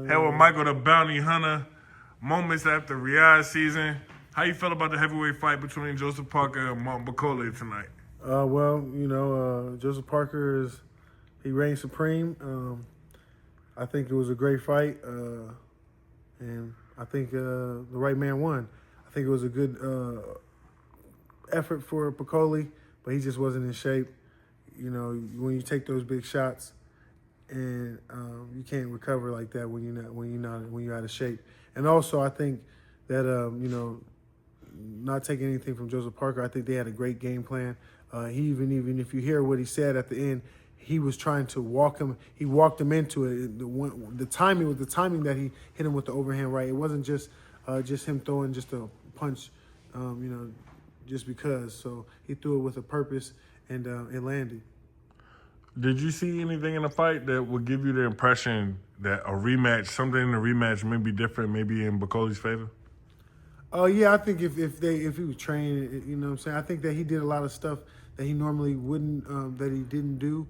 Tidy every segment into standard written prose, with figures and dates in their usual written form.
Hell with Michael the Bounty Hunter. Moments after Riyadh season. How you feel about the heavyweight fight between Joseph Parker and Martin Bakole tonight? Joseph Parker he reigned supreme. I think it was a great fight, and I think the right man won. I think it was a good effort for Bakole, but he just wasn't in shape. You know, when you take those big shots, and you can't recover like that when you're out of shape. And also, I think that not taking anything from Joseph Parker, I think they had a great game plan. He even if you hear what he said at the end, he was trying to walk him. He walked him into it. The timing was the timing that he hit him with the overhand right. It wasn't just him throwing just a punch, just because. So he threw it with a purpose, and it landed. Did you see anything in the fight that would give you the impression that a rematch, something in the rematch may be different, maybe in Bakole's favor? Yeah, I think if he was trained, you know what I'm saying, I think that he did a lot of stuff that he normally wouldn't, that he didn't do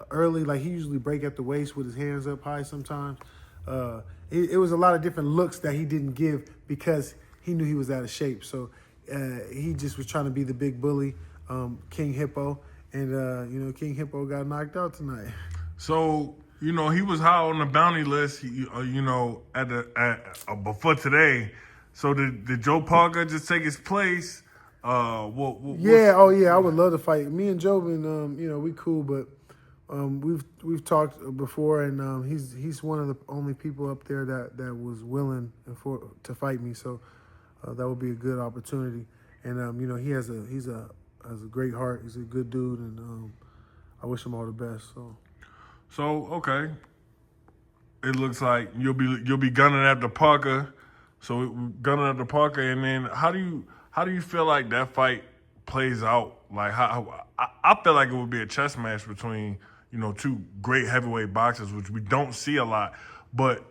early. Like, he usually break at the waist with his hands up high sometimes. It was a lot of different looks that he didn't give because he knew he was out of shape. So he just was trying to be the big bully, King Hippo. And, King Hippo got knocked out tonight. So, he was high on the bounty list, before today. So did Joe Parker just take his place? I would love to fight. Me and Joe been, we cool, but we've talked before, and he's one of the only people up there that was willing to fight me. So that would be a good opportunity. And he has a great heart. He's a good dude, and I wish him all the best. So okay, it looks like you'll be gunning after Parker. So gunning after Parker, and then how do you feel like that fight plays out? Like I feel like it would be a chess match between two great heavyweight boxers, which we don't see a lot. But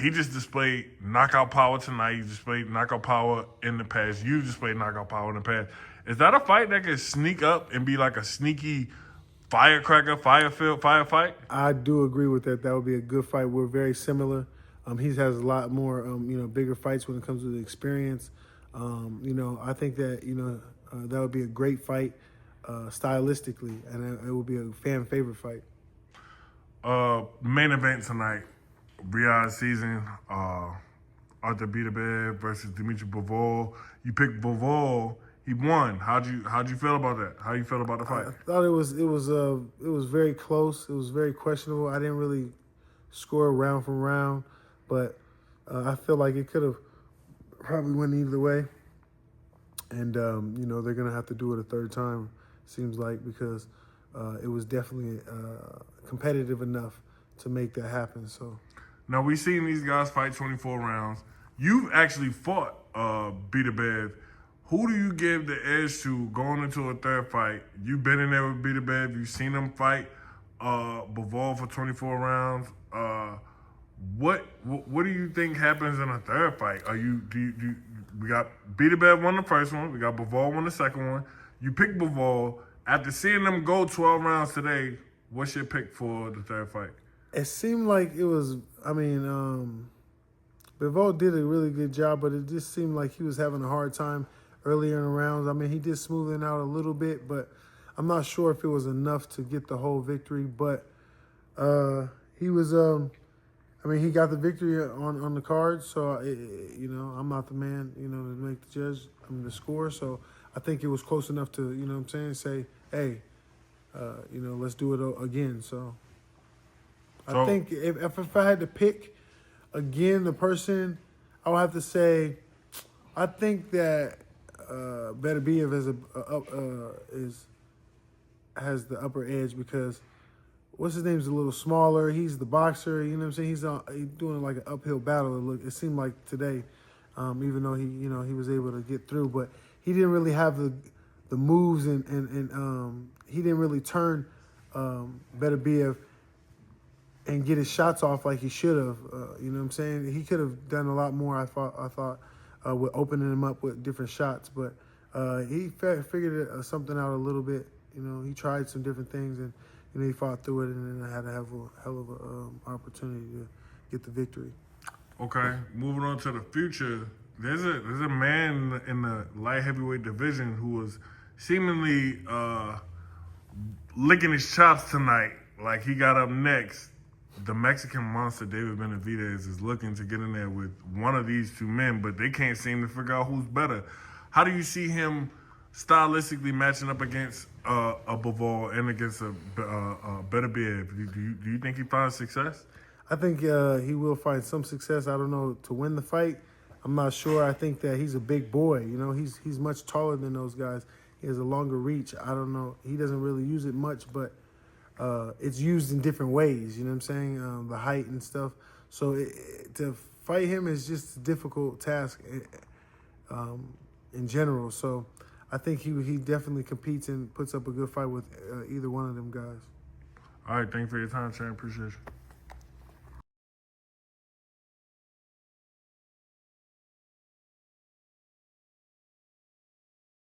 he just displayed knockout power tonight. He displayed knockout power in the past. You displayed knockout power in the past. Is that a fight that could sneak up and be like a sneaky firecracker, firefight? I do agree with that. That would be a good fight. We're very similar. He has a lot more, bigger fights when it comes to the experience. I think that, that would be a great fight stylistically, and it would be a fan favorite fight. Main event tonight, Riyadh season, Arthur Beterbiev versus Dimitri Bivol. You picked Bivol. He won. How'd you feel about that? How you feel about the fight? I thought it was very close. It was very questionable. I didn't really score round for round, but I feel like it could have probably went either way. And they're gonna have to do it a third time, seems like, because it was definitely competitive enough to make that happen. So now we've seen these guys fight 24 rounds. You've actually fought Beterbiev. Who do you give the edge to going into a third fight? You've been in there with Beterbiev. You've seen him fight Bivol for 24 rounds. What do you think happens in a third fight? We got Beterbiev won the first one. We got Bivol won the second one. You picked Bivol. After seeing them go 12 rounds today, what's your pick for the third fight? It seemed like it was, Bivol did a really good job, but it just seemed like he was having a hard time earlier in the rounds. He did smooth it out a little bit, but I'm not sure if it was enough to get the whole victory. But he was, he got the victory on the card. So, I'm not the man, to make the score. So I think it was close enough to, say, hey, let's do it again. So I think if I had to pick again the person, I would have to say, I think that Beterbiev has the upper edge because what's his name's a little smaller. He's the boxer. You know what I'm saying? He's doing like an uphill battle. It seemed like today, even though he was able to get through, but he didn't really have the moves and he didn't really turn Beterbiev and get his shots off like he should have. You know what I'm saying? He could have done a lot more. I thought. With opening him up with different shots, but he figured something out a little bit. He tried some different things, and he fought through it, and then I had a hell of a opportunity get the victory. Okay, moving on to the future. There's a man in the light heavyweight division who was seemingly licking his chops tonight, like he got up next. The Mexican monster David Benavidez is looking to get in there with one of these two men, but they can't seem to figure out who's better. How do you see him stylistically matching up against a Bivol and against a Beterbiev? Do you think he finds success? I think he will find some success. I don't know, to win the fight. I'm not sure. I think that he's a big boy. You know, he's much taller than those guys. He has a longer reach. I don't know. He doesn't really use it much, but it's used in different ways. You know what I'm saying? The height and stuff. So to fight him is just a difficult task in general. So I think he definitely competes and puts up a good fight with either one of them guys. All right, thank you for your time, Shane. Appreciate you.